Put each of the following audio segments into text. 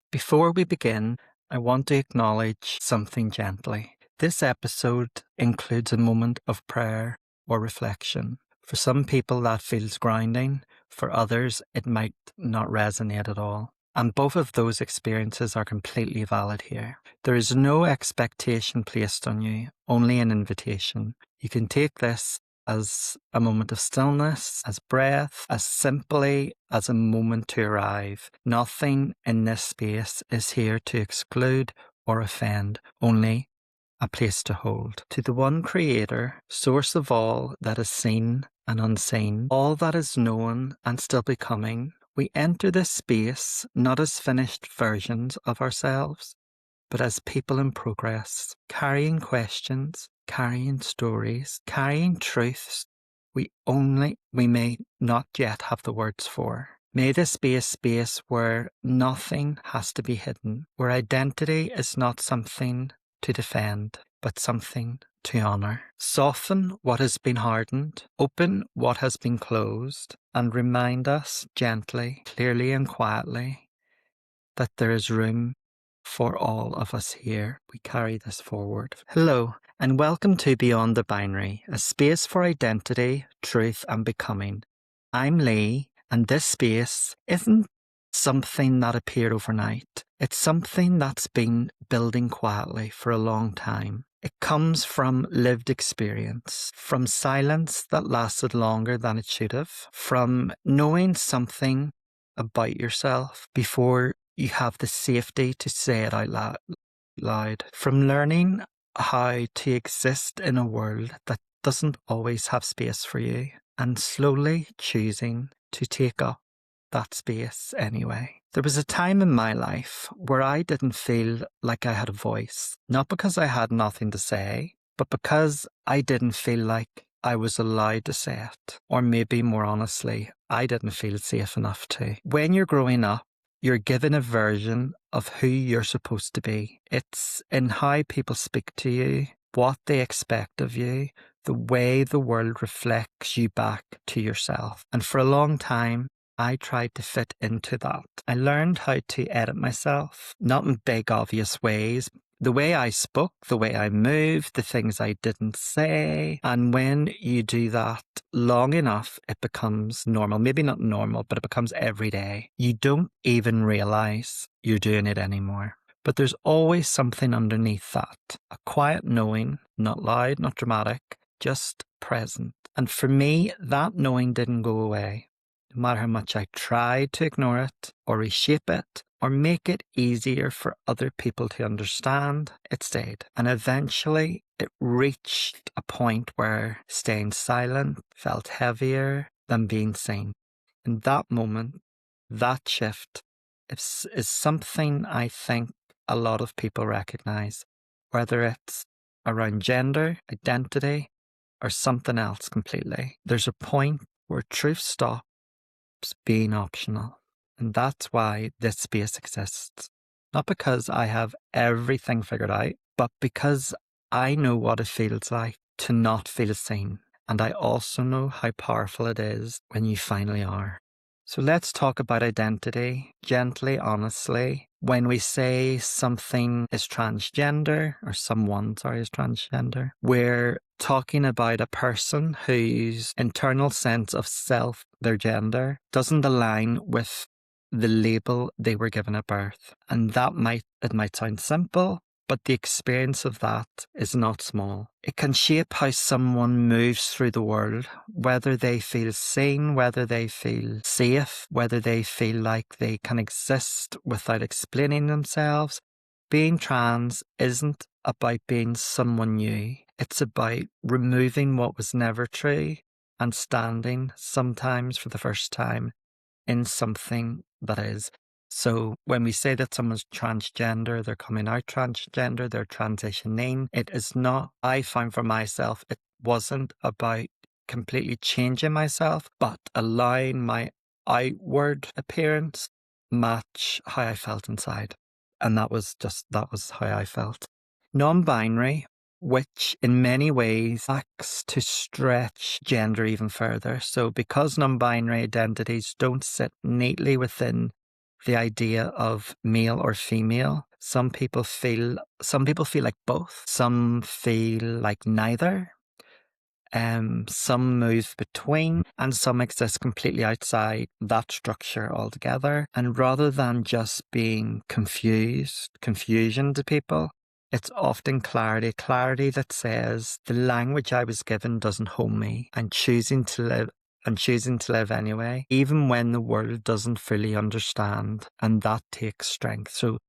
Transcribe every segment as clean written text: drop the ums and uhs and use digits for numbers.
Before we begin, I want to acknowledge something gently. This episode includes a moment of prayer or reflection. For some people, that feels grounding. For others, it might not resonate at all. And both of those experiences are completely valid here. There is no expectation placed on you, only an invitation. You can take this as a moment of stillness, as breath, as simply as a moment to arrive. Nothing in this space is here to exclude or offend, only a place to hold. To the one Creator, source of all that is seen and unseen, all that is known and still becoming, we enter this space not as finished versions of ourselves, but as people in progress, carrying questions, carrying stories, carrying truths we may not yet have the words for. May this be a space where nothing has to be hidden, where identity is not something to defend, but something to honour. Soften what has been hardened, open what has been closed, and remind us gently, clearly and quietly that there is room for all of us here. We carry this forward. Hello, and welcome to Beyond the Binary, a space for identity, truth, and becoming. I'm Leigh, and this space isn't something that appeared overnight. It's something that's been building quietly for a long time. It comes from lived experience, from silence that lasted longer than it should have, from knowing something about yourself before you have the safety to say it out loud, from learning how to exist in a world that doesn't always have space for you, and slowly choosing to take up that space anyway. There was a time in my life where I didn't feel like I had a voice, not because I had nothing to say, but because I didn't feel like I was allowed to say it. Or maybe more honestly, I didn't feel safe enough to. When you're growing up, you're given a version of who you're supposed to be. It's in how people speak to you, what they expect of you, the way the world reflects you back to yourself. And for a long time, I tried to fit into that. I learned how to edit myself, not in big obvious ways. The way I spoke, the way I moved, the things I didn't say. And when you do that long enough, it becomes normal. Maybe not normal, but it becomes every day. You don't even realize you're doing it anymore. But there's always something underneath that. A quiet knowing, not loud, not dramatic, just present. And for me, that knowing didn't go away. No matter how much I tried to ignore it or reshape it or make it easier for other people to understand, it stayed. And eventually it reached a point where staying silent felt heavier than being seen. In that moment, that shift is something I think a lot of people recognize, whether it's around gender, identity, or something else completely. There's a point where truth stops being optional. And that's why this space exists. Not because I have everything figured out, but because I know what it feels like to not feel seen. And I also know how powerful it is when you finally are. So let's talk about identity gently, honestly. When we say something is transgender, or someone, is transgender, we're talking about a person whose internal sense of self, their gender, doesn't align with the label they were given at birth. And it might sound simple, but the experience of that is not small. It can shape how someone moves through the world, whether they feel seen, whether they feel safe, whether they feel like they can exist without explaining themselves. Being trans isn't about being someone new. It's about removing what was never true and standing, sometimes for the first time, in something that is. So when we say that someone's transgender, they're coming out transgender, they're transitioning, it is not, I found for myself, it wasn't about completely changing myself, but allowing my outward appearance match how I felt inside. And that was how I felt. Non-binary, which in many ways acts to stretch gender even further. So because non-binary identities don't sit neatly within the idea of male or female. Some people feel like both. Some feel like neither. Some move between, and some exist completely outside that structure altogether. And rather than just being confusion to people, it's often clarity that says the language I was given doesn't hold me, and choosing to live anyway, even when the world doesn't fully understand, and that takes strength. So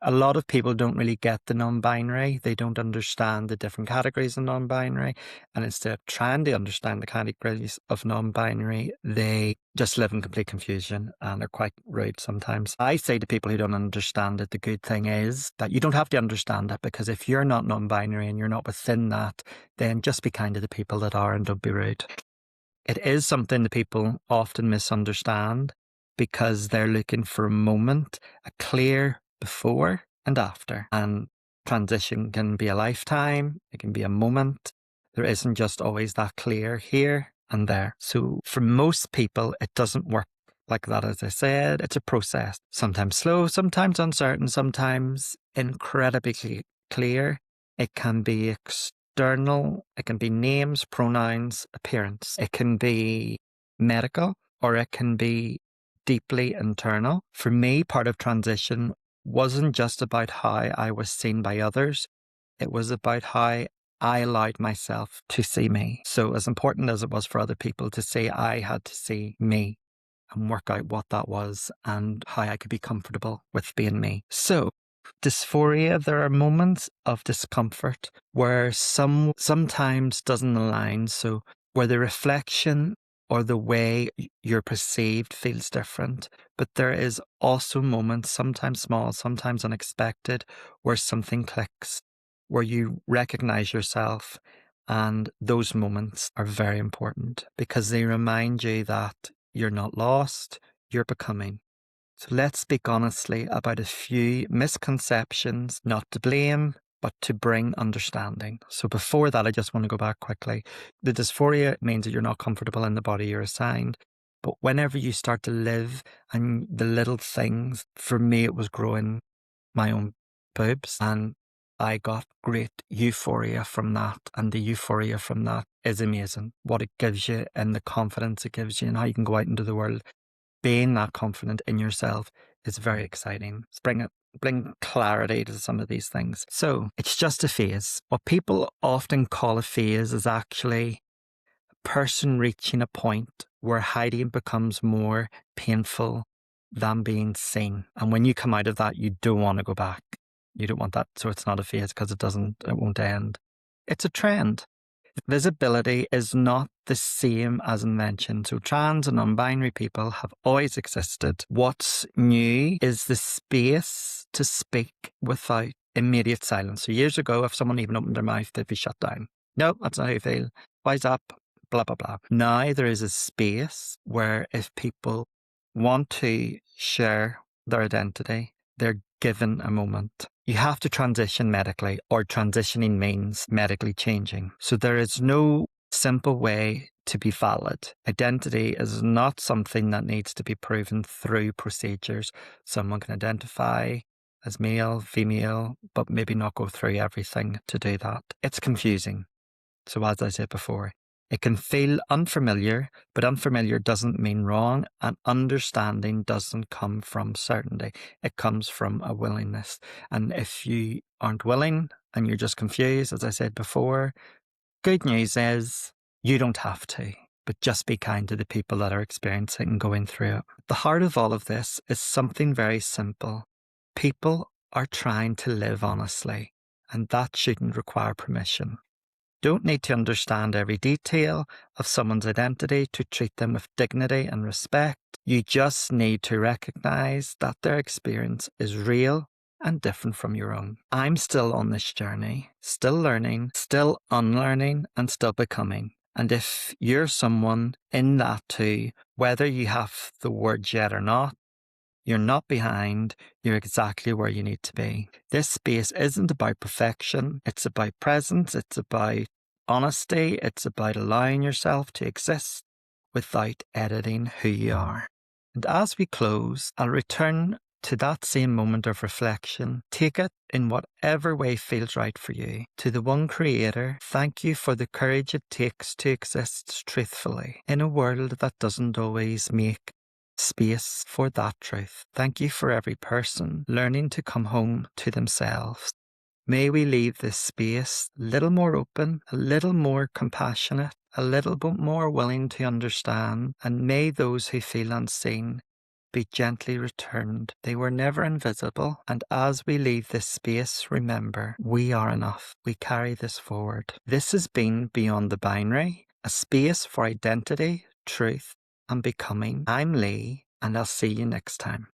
a lot of people don't really get the non-binary. They don't understand the different categories of non-binary. And instead of trying to understand the categories of non-binary, they just live in complete confusion and are quite rude sometimes. I say to people who don't understand it, the good thing is that you don't have to understand it, because if you're not non-binary and you're not within that, then just be kind to the people that are and don't be rude. It is something that people often misunderstand because they're looking for a moment, a clear before and after. And transition can be a lifetime, it can be a moment. There isn't just always that clear here and there. So for most people, it doesn't work like that. As I said, it's a process, sometimes slow, sometimes uncertain, sometimes incredibly clear. It can be external, it can be names, pronouns, appearance. It can be medical, or it can be deeply internal. For me, part of transition wasn't just about how I was seen by others. It was about how I allowed myself to see me. So as important as it was for other people to see, I had to see me and work out what that was and how I could be comfortable with being me. So dysphoria, there are moments of discomfort where sometimes doesn't align. So where the reflection or the way you're perceived feels different. But there is also moments, sometimes small, sometimes unexpected, where something clicks, where you recognize yourself. And those moments are very important because they remind you that you're not lost, you're becoming. So let's speak honestly about a few misconceptions, not to blame, but to bring understanding. So before that, I just want to go back quickly. The dysphoria means that you're not comfortable in the body you're assigned. But whenever you start to live and the little things, for me, it was growing my own boobs, and I got great euphoria from that. And the euphoria from that is amazing. What it gives you and the confidence it gives you and how you can go out into the world. Being that confident in yourself is very exciting. It's bring clarity to some of these things. So it's just a phase. What people often call a phase is actually a person reaching a point where hiding becomes more painful than being seen. And when you come out of that, you don't want to go back. You don't want that. So it's not a phase because it won't end. It's a trend. Visibility is not the same as invention. So trans and non-binary people have always existed. What's new is the space to speak without immediate silence. So years ago, if someone even opened their mouth, they'd be shut down. No, that's not how you feel. Wise up, blah, blah, blah. Now there is a space where if people want to share their identity, they're given a moment. You have to transition medically, or transitioning means medically changing. So there is no simple way to be valid. Identity is not something that needs to be proven through procedures. Someone can identify as male, female, but maybe not go through everything to do that. It's confusing. So as I said before, it can feel unfamiliar, but unfamiliar doesn't mean wrong, and understanding doesn't come from certainty. It comes from a willingness. And if you aren't willing and you're just confused, as I said before, good news is you don't have to, but just be kind to the people that are experiencing and going through it. The heart of all of this is something very simple. People are trying to live honestly, and that shouldn't require permission. Don't need to understand every detail of someone's identity to treat them with dignity and respect. You just need to recognize that their experience is real and different from your own. I'm still on this journey, still learning, still unlearning, and still becoming. And if you're someone in that too, whether you have the words yet or not, you're not behind, you're exactly where you need to be. This space isn't about perfection, it's about presence, it's about honesty, it's about allowing yourself to exist without editing who you are. And as we close, I'll return to that same moment of reflection. Take it in whatever way feels right for you. To the one Creator, thank you for the courage it takes to exist truthfully in a world that doesn't always make space for that truth. Thank you for every person learning to come home to themselves. May we leave this space a little more open, a little more compassionate, a little bit more willing to understand, and may those who feel unseen be gently returned. They were never invisible, and as we leave this space, remember, we are enough. We carry this forward. This has been Beyond the Binary, a space for identity, truth, and becoming. I'm Leigh, and I'll see you next time.